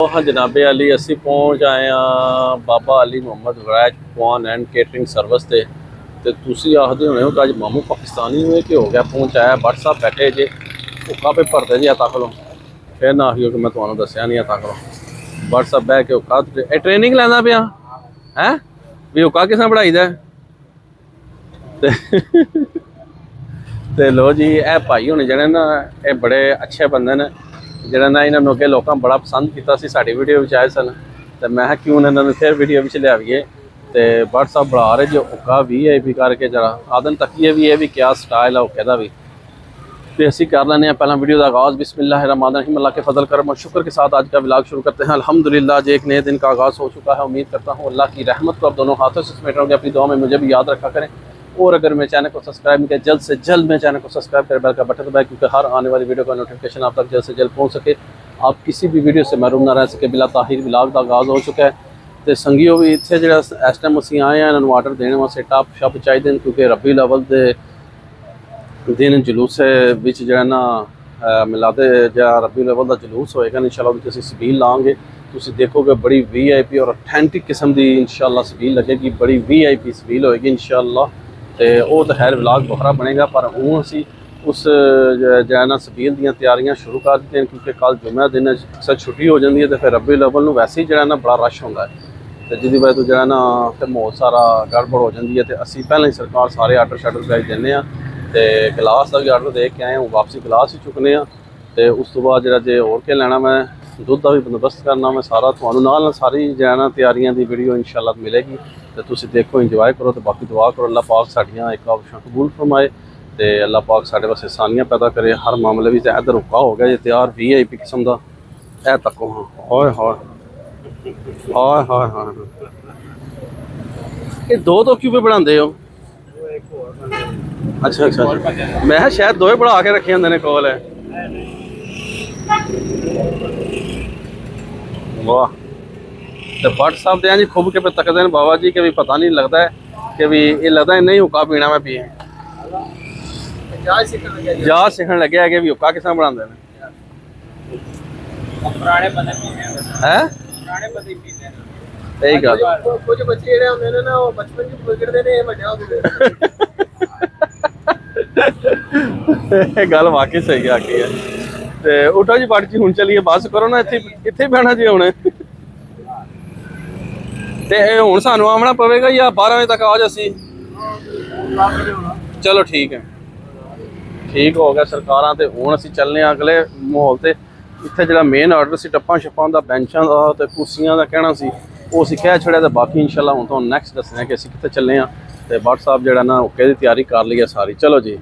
हाँ जनाबे अली असी पहुँच आए हाँ बाबा अली मुहम्मद वैज पॉन एंड केटरिंग सर्विस से तो तुसी आखते होने हो कि अज मामू पाकिस्तानी हुए कि हो गया पहुँच आया व्हाट्सअप बैठे जे हुक्का पे भरते जे तक लो फिर ना आखियो कि मैं तुम्हें दसिया नहीं तक लो व्हाट्सअप बह के हुक्का ट्रेनिंग लैंदा पिया है भी हुक्का किस बढ़ाई दा ते लो जी ए भाई होने जने ना ये बड़े अच्छे बंदे ने ਜਿਹੜਾ ਨਾ ਇਹਨਾਂ ਨੂੰ ਅੱਗੇ ਲੋਕਾਂ ਬੜਾ ਪਸੰਦ ਕੀਤਾ ਸੀ ਸਾਡੀ ਵੀਡੀਓ ਵਿੱਚ ਆਏ ਸਨ ਤੇ ਮੈਂ ਕਿਹਾ ਕਿਉਂ ਇਹਨਾਂ ਨੂੰ ਫਿਰ ਵੀਡੀਓ ਵਿੱਚ ਲਿਆਵੀਏ ਤੇ WhatsApp ਬਣਾ ਰਹੇ ਜੋ ਹੁੱਕਾ VIP ਕਰਕੇ ਜਰਾ ਆਦਨ ਤੱਕੀਏ ਵੀ ਇਹ ਵੀ ਕਿਆ ਸਟਾਈਲ ਹੈ ਹੁੱਕੇ ਦਾ ਵੀ तो ऐसी कर लेने हैं पहला वीडियो का आगाज़ बिस्मिल्लाहिर्रहमानिर्रहीम अल्लाह के फजल करम और शुक्र के साथ आज का व्लॉग शुरू करते हैं अल्हम्दुलिल्लाह आज एक नए दिन का आगाज़ हो चुका है। उम्मीद करता हूँ अल्लाह की रहमत को आप दोनों हाथों से समेट रहोगे। अपनी दुआ में मुझे भी याद रखा करें और अगर मेरे चैनल को सब्सक्राइब नहीं किया जल्द से जल्द मेरे चैनल को सब्सक्राइब करें, बेल का बटन दबाएं क्योंकि हर आने वाली वीडियो का नोटिफिकेशन आप तक जल्द से जल्द पहुँच सके, आप किसी भी वीडियो से महरूम ना रह सके। बिला ताहिर व्लॉग का आगाज़ हो चुका है तो संगियो भी इतने जो इस टाइम असीं आए हैं इन्होंने ऑर्डर देने वास्ते टप शप चाहिए क्योंकि रबी अव्वल के दिन जलूस जो ना मिलादे या रबी अव्वल का जलूस होएगा इंशाल्लाह असीं सबील लाँगे। तुसीं देखोगे बड़ी VIP और ऑथेंटिक किस्म की इंशाल्लाह सबील लगेगी, बड़ी VIP सबील होएगी इंशाल्लाह। तो वो तो खैर व्लॉग बखरा बनेगा पर हूँ असी उस जो ना सबील दी तैयारियां शुरू कर दी हैं क्योंकि कल जुम्मे दिन अक्सर छुट्टी हो जाती है तो फिर रबी अव्वल में वैसे ही जो ना बड़ा रश होता है तो जिसकी वजह तो जो ना फिर माहौल सारा गड़बड़ हो जाती है। तो असी पहले ही सरकार सारे आर्डर शार्डर भेज देने तो गिलास का भी आर्डर दे के आए हूँ, वापसी गिलास ही चुकने तो उस तो बाद जो होर के लेना मैं दुध का भी बंदोबस्त करना मैं सारा थोड़ा नाल सारी जो ना तैयारियां की वीडियो इंशाल्लाह मिलेगी तो तुम देखो इंजॉय करो तो बाकी दुआ करो अल्लाह पाक साड़ियाँ एक आबशां कबूल फरमाए तो अल्लाह पाक साढ़े वास्ते आसानियाँ पैदा करे हर मामले भी। इधर रुका हो गया जो तैयार VIP किस्म का है तको हाँ हाय हाय हाय हाय हाय ये दो तो क्यों पे बनाते हो? अच्छा अच्छा मैं शायद दो बढ़ा के रखे होंगे कोल है। वाह तो WhatsApp दे जी खूब के पे तकते हैं बाबा जी के भी पता नहीं लगता है कि भी ये लगता है नहीं हुक्का पीना मैं पिए जा सीखने लगे है कि भी हुक्का किस बनाते हैं यही गल कुछ बच्चे होंगे ना वो बचपन च बिगड़ते ने वड्डे गल वाकई सही आखी है। तो उठो जी बट जी हुण चलिए बस करो ना इत्थे बहना जी हुण ते हुण सानू आमना पवेगा या 12 बजे तक आ जासी? चलो ठीक है ठीक हो गया सरकारां ते हुण असीं चलने अगले माहौल ते इत्थे जिहड़ा मेन आर्डर सी टप्पां छप्पां दा बेंचां दा ते कुर्सियां दा कहना सी वो असीं कह छड़िया ते बाकी इंशाल्लाह हुण तुहानूं नैक्सट दस्सने कि असीं कित्थे चले आं ते WhatsApp जिहड़ा ना हुक्के दी तैयारी कर ली है सारी। चलो जी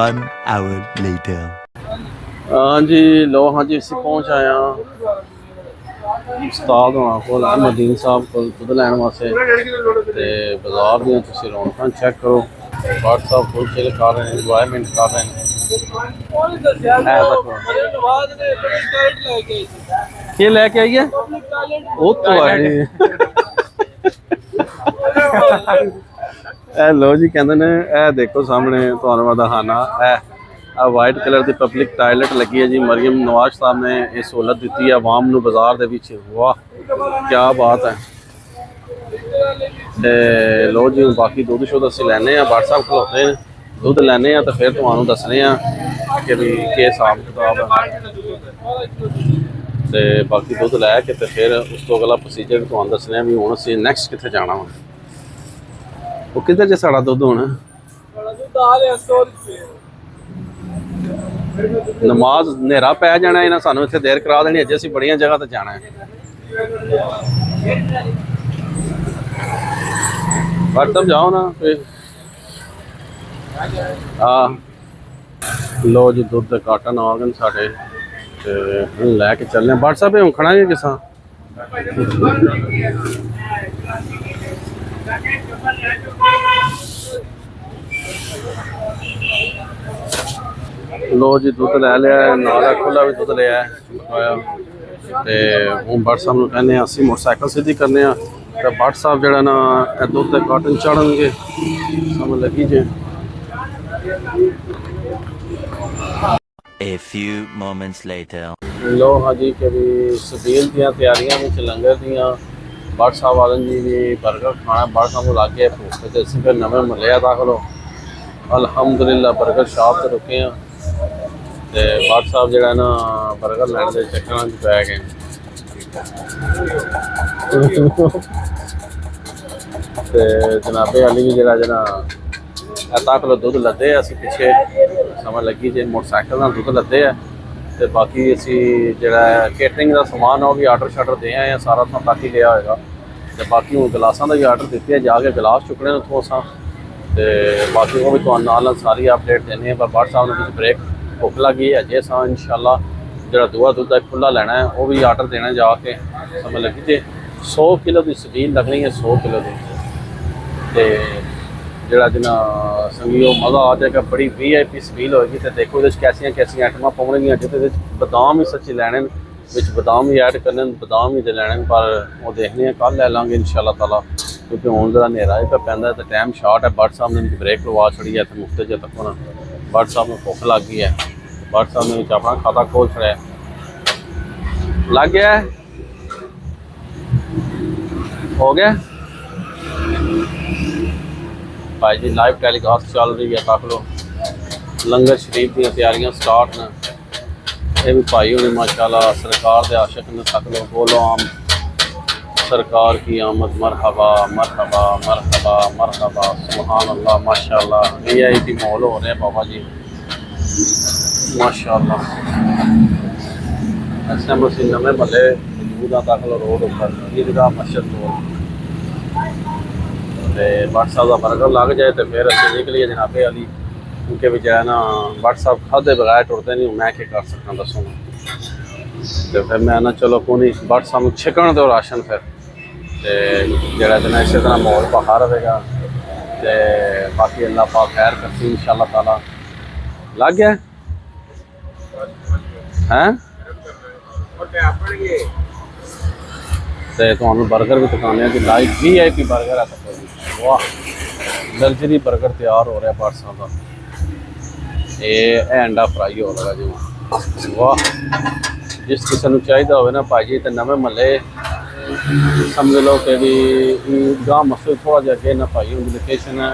1 hour later हाँ जी लो हाँ जी असीं पहुँच आए हाँ उस्ताद होना कोल अहमदीन साहब को दुध लैन वास्ते ते बाजार दी तुसीं रौनकां चेक करो। WhatsApp फुल चिल कर रहे हैं इंजॉयमेंट कर रहे हैं। ये लेके आई है वो तो लो जी कहते ने ए देखो सामने तुहानूं मैं दिखाना है वाइट कलर की पब्लिक टॉयलेट लगी है जी। मरियम नवाज साहब ने यह सहूलत दी है आवाम नूं बाजार दे विच। वाह क्या बात है। ते लो जी बाकी दुध शुद्ध असीं लैने WhatsApp खलोते हैं दुध लैने तो फिर तुहानूं दसने कि भी के हिसाब किताब है ते बाकी दुध लैके तो फिर उस तो अगला प्रोसीजर तुहानूं दसने भी हुण असीं नैक्सट कित्थे जाना वा। वो किधर जे साड़ा दुध हुण नमाज नेरा पै जाना इन्हां सानूं इत्थे देर करा देनी अजे असीं बड़ियां जगह ते जाना है। WhatsApp जाओ ना हाँ लो जी दुध के कार्टन आ गए साढ़े तो लैके चलने WhatsApp हम खड़ा है किसा लो जी दुध लै लिया नाला खुला भी दुध लिया मंगवाया तो हूँ WhatsApp में कहने असी मोटरसाइकिल सीधी करने तो WhatsApp जरा ना दुध के कार्टन चढ़नगे समझ लगी जे। a few moments later लो हाँ जी कि भी सबील दियाँ तैयारियां में लंगर दियाँ बट साहब वाले जी भी बर्गर खाना बट साहब को लागे भूख ते असीं फिर नवें महल्ले दाखल हो अलहमदुलिल्लाह बर्गर शॉप ते रुके हैं ते बट साहब जो ना बर्गर लैने के चक्कर च पै गए ते जनाबे अली भी जरा दाखल दुध लदे असीं पिछे समझ लगी जे मोटरसाइकिल नाल दुध लदे है ਤੇ ਬਾਕੀ ਅਸੀਂ ਜਿਹੜਾ ਕੇਟਰਿੰਗ ਦਾ ਸਮਾਨ ਆ ਉਹ ਵੀ ਆਰਡਰ ਸ਼ਾਰਡਰ ਦੇ ਆਏ ਆ ਸਾਰਾ ਤੋਂ ਤੱਕ ਹੀ ਲਿਆ ਹੋਏਗਾ ਤੇ ਬਾਕੀ ਉਹ ਗਲਾਸਾਂ ਦਾ ਵੀ ਆਰਡਰ ਦਿੱਤੇ ਆ ਜਾ ਕੇ ਗਲਾਸ ਚੁੱਕਣੇ ਨੇ ਉੱਥੋਂ ਅਸਾਂ ਤੇ ਬਾਕੀ ਉਹ ਵੀ ਤੁਹਾਨੂੰ ਨਾਲ ਸਾਰੀ ਅਪਡੇਟ ਦੇਣੀ ਹੈ ਪਰ ਬਾਟ ਸਾਹਿਬ ਨੂੰ ਵਿੱਚ ਬ੍ਰੇਕ ਭੁੱਖ ਲੱਗੀ ਹੈ ਜੇ ਅਸਾਂ ਇਨਸ਼ਾਅੱਲਾ ਜਿਹੜਾ ਦੂਆ ਦੁੱਧ ਦਾ ਖੁੱਲਾ ਲੈਣਾ ਹੈ ਉਹ ਵੀ ਆਰਡਰ ਦੇਣਾ ਜਾ ਕੇ ਸਮਝ ਲੱਗੀ ਜੇ 100 ਕਿਲੋ ਦੀ ਸਬੀਲ ਲੱਗਣੀ ਹੈ 100 ਕਿਲੋ ਦੀ ਤੇ ਜਿਹੜਾ ਜਿਨਾ ਸੰਗੀਓ ਮਜ਼ਾ ਆ ਜਾਏਗਾ ਬੜੀ VIP ਸਬੀਲ ਹੋਏਗੀ ਤੇ ਦੇਖੋ ਇਹਦੇ ਚ ਕੈਸੀਆਂ ਆਈਟਮਾਂ ਪਾਉਣਗੀਆਂ ਜਿਹਦੇ ਵਿੱਚ ਬਦਾਮ ਹੀ ਸੱਚੀ ਲੈਣੇ ਨੇ ਵਿੱਚ ਬਦਾਮ ਵੀ ਐਡ ਕਰਨੇ ਬਦਾਮ ਹੀ ਦੇ ਲੈਣੇ ਪਰ ਉਹ ਦੇਖਦੇ ਆ ਕੱਲ ਲੈ ਲਾਂਗੇ ਇਨਸ਼ਾਅੱਲਾ ਤਾਲਾ ਕਿਉਂਕਿ ਹੁਣ ਜਿਹੜਾ ਹਨੇਰਾ ਹੈ ਪੈਂਦਾ ਤੇ ਟਾਈਮ ਸ਼ਾਰਟ ਹੈ ਬਟ ਸਾਹਿਬ ਨੇ ਬ੍ਰੇਕ ਲਵਾ ਛੜੀ ਹੈ ਤੇ ਮੁਫਤ ਜੇ ਤੱਕ ਹੋਣਾ ਬਟ ਸਾਹਿਬ ਨੂੰ ਭੁੱਖ ਲੱਗ ਗਈ ਹੈ ਬਟ ਸਾਹਿਬ ਨੇ ਵਿੱਚ ਆਪਣਾ ਖਾਤਾ ਖੋਲ ਛੜਿਆ ਲੱਗ ਗਿਆ ਹੋ ਗਿਆ भाई जी लाइव टेलीकास्ट चल रही है तक लो लंगर शरीफ दी तैयारियां स्टार्ट ने ये भी भाई होने माशाल्लाह सरकार दे आशिक ने तक लो बोलो आम सरकार की आमद मरहबा मरहबा मरहबा मरहबा सुभान अल्लाह माशाल्लाह VIP माहौल हो रहे हैं बाबा जी माशाल्लाह ऐसे मसीह नवे महल्ले मौजूद तक लो रोड ऊपर ईदगाह मस्जिद तो बट साहब का बर्गर लग जाए तो फिर असं निकलिए जनाबे अली क्योंकि भी जो है ना बट साहब खादे बगैर टुरते नहीं मैं क्या कर सकता दसो तो फिर मैं ना चलो को नहीं बट साहब छिकन दो राशन फिर जरा जना इस तरह माहौल पखा रहेगा तो बाकी अल्लाह पाक खैर करती इंशाअल्लाह ताला लग गया हैं तो बर्गर भी दिखाने की लाइव VIP बर्गर है तो वाह लग्जरी बर्गर तैयार हो रहा है बट साहब का ये अंडा फ्राई हो रहा जी वाह जिस किसी को चाहिए हो ना भाई तो नवे महल्ले समझ लो कि भी ईदगाह मस्जिद थोड़ा जहा अगे ना भाई उनकी लोकेशन है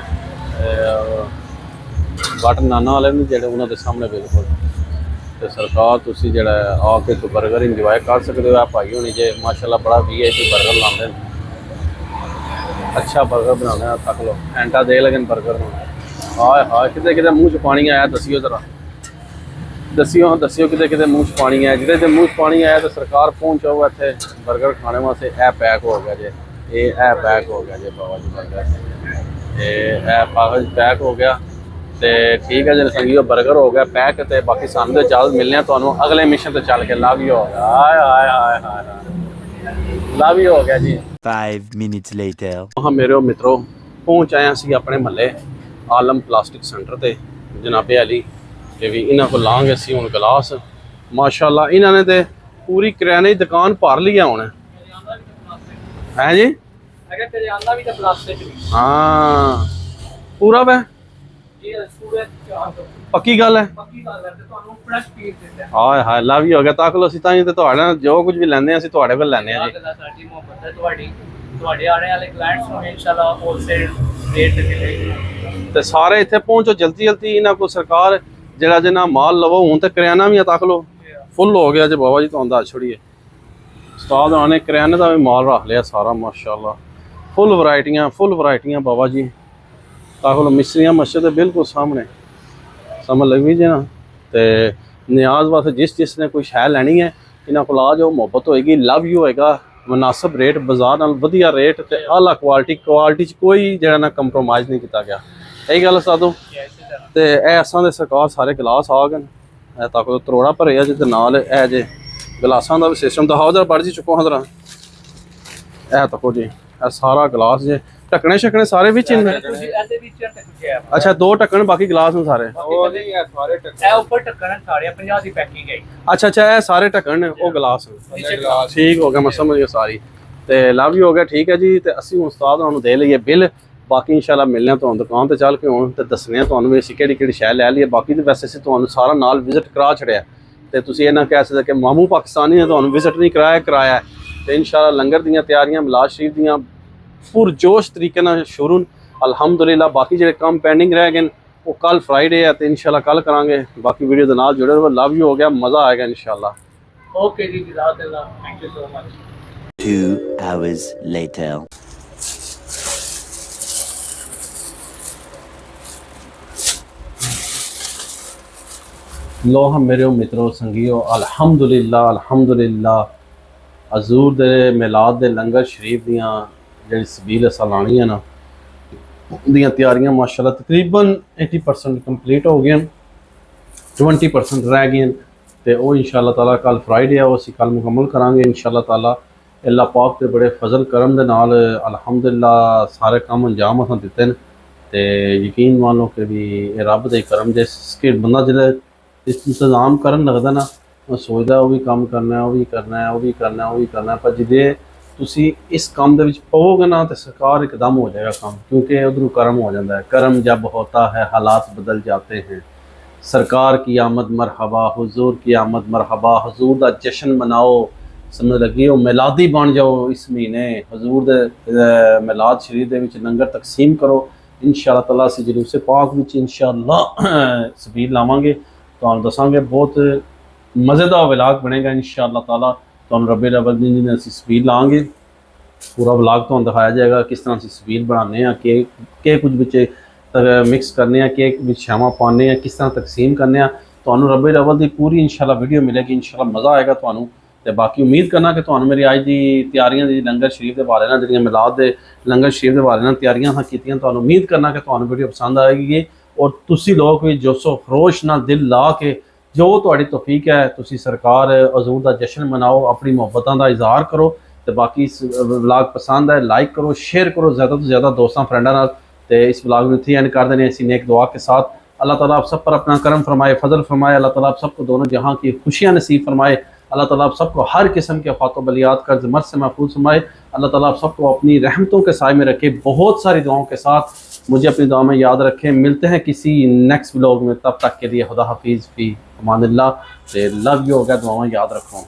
बट नाना वाले ने जोड़े उन्होंने सामने बिल्कुल तो सरकार तुसी जड़ा आके तो बर्गर इंजॉय कर सकते हो भाई होनी जे माशाल्लाह बड़ा VIP बर्गर लाते हैं अच्छा बर्गर बनाने तक लो घंटा दे लेकिन बर्गर हाय हाय किते किते मुँह च पानी आया दसियो जरा दसियो किते किते मुँह च पानी आया जिदे मुँह च पानी आया तो सरकार पहुँचो इतने बर्गर खाने वास्ते ए पैक हो गया जे ये पैक हो गया जे बाबा जी बर्गर ये कागज पैक हो गया तो ठीक है जो संगीओ बर्गर हो गया पैक तो बाकी सामने जल्द मिलने तो अगले मिशन तो चल के लव यू हो गया हाय हाय हाय हाय लव यू हो गया जी 5 minutes later हाँ मेरे मित्रों पहुँच आए असी अपने महल्ले आलम प्लास्टिक सेंटर ते जनाबे अली ते भी इन्हों को लाँगे असी हूँ गिलास माशाल्लाह इन्होंने तो पूरी किराने की दुकान भर ली है हूँ है जी हाँ पूरा वै पक्की गल है हाय हाय लव यू हो गया तक लो असीं तां ही ते तुहाडे नाल जो कुछ भी लैंदे असीं तुहाडे कोल लैंदे आ जी ते सारे इत्थे पहुंचो जल्दी जल्दी इन्हां को सरकार जिहड़ा जिन्ना माल लवो हुण ते करियाना भी तक लो फुल हो गया जी बाबा जी तुहानूं दस छोड़िए उस्ताद आने करियाने का भी माल रख लिया सारा माशाल्लाह फुल वरायटियां बाबा जी ताकि मिस्त्रियाँ मस्जिद है बिल्कुल सामने समझ लग भी जे ना तो नियाज वास्ते जिसने कोई शै लैनी है इन्हों को आ जाओ मुहब्बत होएगी लव यू होएगा मुनासिब रेट बाजार नाल वधिया रेट तो आला क्वालिटी कोई जरा ना कंप्रोमाइज़ नहीं किया गया यही गल साधो तो असां दे सरकार सारे गिलास आ गए तक तरोड़ा भरे जे नाल ए जे गिलासां का भी सिस्टम दिखाओ जरा बड़ जी चुको हाँ जरा ए तको जी सारा गिलास जे ढक्कने शक्कने सारे बिच अच्छा दो ढक्कन बाकी गिलास ने सारे अच्छा अच्छा ये सारे ढक्कन वो गिलास ठीक हो गया मैं समझ गया सारी तो लव यू हो गया ठीक है जी तो असी हूँ उस्ताद उन्होंने दे लीए बिल बाकी इंशाल्लाह मिलने तो दुकान पर चल के हूँ तो दसने तो असी कि शै लै लीए बाकी तो वैसे असी तो सारा नाल विजिट करा छड़िया ਤੇ ਤੁਸੀਂ ਇਹ ਨਾ ਕਹਿ ਸਕਦੇ ਕਿ ਮਾਮੂ ਪਾਕਿਸਤਾਨੀ ਨੇ ਤੁਹਾਨੂੰ ਵਿਜ਼ਿਟ ਨਹੀਂ ਕਰਾਇਆ ਹੈ। ਤੇ ਇਨਸ਼ਾਅੱਲਾ ਲੰਗਰ ਦੀਆਂ ਤਿਆਰੀਆਂ ਮਿਲਾਦ ਸ਼ਰੀਫ ਦੀਆਂ ਪੁਰਜੋਸ਼ ਤਰੀਕੇ ਨਾਲ ਸ਼ੁਰੂ ਅਲਹਮਦੁਲਿਲਾ। ਬਾਕੀ ਜਿਹੜੇ ਕੰਮ ਪੈਂਡਿੰਗ ਰਹਿ ਗਏ ਉਹ ਕੱਲ ਫਰਾਈਡੇ ਹੈ ਤੇ ਇਨਸ਼ਾਅੱਲਾ ਕੱਲ ਕਰਾਂਗੇ। ਬਾਕੀ ਵੀਡੀਓ ਦੇ ਨਾਲ ਜੁੜੇ ਰਹੋ। ਲਵ ਯੂ ਹੋ ਗਿਆ, ਮਜ਼ਾ ਆਏਗਾ ਇਨਸ਼ਾਅੱਲਾ। ਓਕੇ ਜੀ, ਜਜ਼ਾਕੱਲਾ, thank you so much. 2 hours later. ਲੋ ਹਮ ਮੇਰੇ ਮਿੱਤਰੋ ਸੰਗੀਓ ਅਲਹਮਦੁਲਿਲਾ ਹਜ਼ੂਰ ਦੇ ਮਿਲਾਦ ਦੇ ਲੰਗਰ ਸ਼ਰੀਫ ਦੀਆਂ ਜਿਹੜੀ ਸਬੀਲ ਸਾਲਾਨੀਆਂ ਨਾ ਦੀਆਂ ਤਿਆਰੀਆਂ ਮਾਸ਼ਾਅੱਲਾ ਤਕਰੀਬਨ 80% ਕੰਪਲੀਟ ਹੋ ਗਈਆਂ, 20% ਰਹਿ ਗਈਆਂ ਤੇ ਉਹ ਇਨਸ਼ਾਅੱਲਾ ਤਾਲਾ ਕੱਲ ਫਰਾਈਡੇ ਆ, ਉਹ ਅਸੀਂ ਕੱਲ ਮੁਕੰਮਲ ਕਰਾਂਗੇ ਇਨਸ਼ਾਅੱਲਾ ਤਾਲਾ। ਅੱਲਾਹ ਪਾਕ ਦੇ ਬੜੇ ਫਜ਼ਲ ਕਰਮ ਦੇ ਨਾਲ ਅਲਹਮਦੁਲਿਲਾ ਸਾਰੇ ਕੰਮ ਅੰਜਾਮ ਅਸਾਂ ਦਿੱਤੇ ਨੇ ਤੇ ਯਕੀਨ ਮੰਨ ਲਓ ਕਿ ਵੀ ਇਹ ਰੱਬ ਦੇ ਕਰਮ ਜਿਸ ਕਿ ਬੰਦਾ ਜਿਹੜਾ ਇੰਤਜ਼ਾਮ ਕਰਨ ਲੱਗਦਾ ਨਾ ਉਹ ਸੋਚਦਾ ਉਹ ਵੀ ਕੰਮ ਕਰਨਾ ਹੈ, ਉਹ ਵੀ ਕਰਨਾ ਪਰ ਜਿਹਦੇ ਤੁਸੀਂ ਇਸ ਕੰਮ ਦੇ ਵਿੱਚ ਪਵੋਗੇ ਨਾ तो सरकार एकदम हो जाएगा काम, क्योंकि उधर करम हो जाता है। करम जब होता है हालात बदल जाते हैं। सरकार की आमद मरहबा, हुजूर की आमद मरहबा, हुजूर का जश्न मनाओ, समझ लगी हो मिलादी बन जाओ। इस महीने हजूर दे मिलाद शरीफ दे विच लंगर तकसीम करो इंशाअल्लाह ताला। असीं जलूस पाक विच इंशाअल्लाह सबील लावांगे, तुहानूं दसांगे, बहुत मज़ेदार विलाग बनेगा इंशाअल्लाह ताला। तुहानूं रब्बे अव्वल दी दिन असीं सबील लांगे, पूरा व्लॉग तुहानूं दिखाया जाएगा किस तरह असीं सबील बनाने हैं, के कुछ बिच मिक्स करने हैं, के विच शामां पाने हैं, किस तरह तकसीम करने हैं। तुहानूं रब्बे अव्वल दी पूरी इंशाअल्लाह वीडियो मिलेगी, इंशाअल्लाह मज़ा आएगा तुहानूं। ते बाकी उम्मीद करना कि तुहानूं मेरी अज दी तैयारियां दी लंगर शरीफ दे बारे नाल जिहड़ियां मिलाद दे लंगर शरीफ दे बारे नाल तैयारियां असां कीतियां, तुहानूं उम्मीद करना कि तुहानूं वीडियो पसंद आएगी और तुसी लोग भी जोशो खरोश नाल दिल ला के जो तुहाडी तौफीक है तुसी सरकार हजूर दा जश्न मनाओ, अपनी मुहब्बतां दा इजहार करो। तो बाकी इस व्लॉग पसंद है लाइक करो, शेयर करो ज़्यादा तो ज़्यादा दोस्तों फ्रेंडों नाल। ते इस व्लॉग में इत्थे एंड कर देने इसी नेक दुआ के साथ। अल्लाह ताला आप सब पर अपना करम फरमाए, फजल फरमाए। अल्लाह ताला आप सबको दोनों जहाँ की खुशियाँ नसीब फरमाए। अल्लाह ताला आप सबको हर किस्म के फ़ातो बलियात कर्ज मर्ज से महफूज फरमाए। अल्लाह ताला आप सबको अपनी रहमतों के साए में रखे। बहुत सारी दुआओं के साथ मुझे अपनी दुआ में याद रखें। मिलते हैं किसी नेक्स्ट व्लॉग में, तब तक के लिए खुदा हाफिज़, फी अमानिल्लाह। लव यू हो गया, दुआओं याद रखो।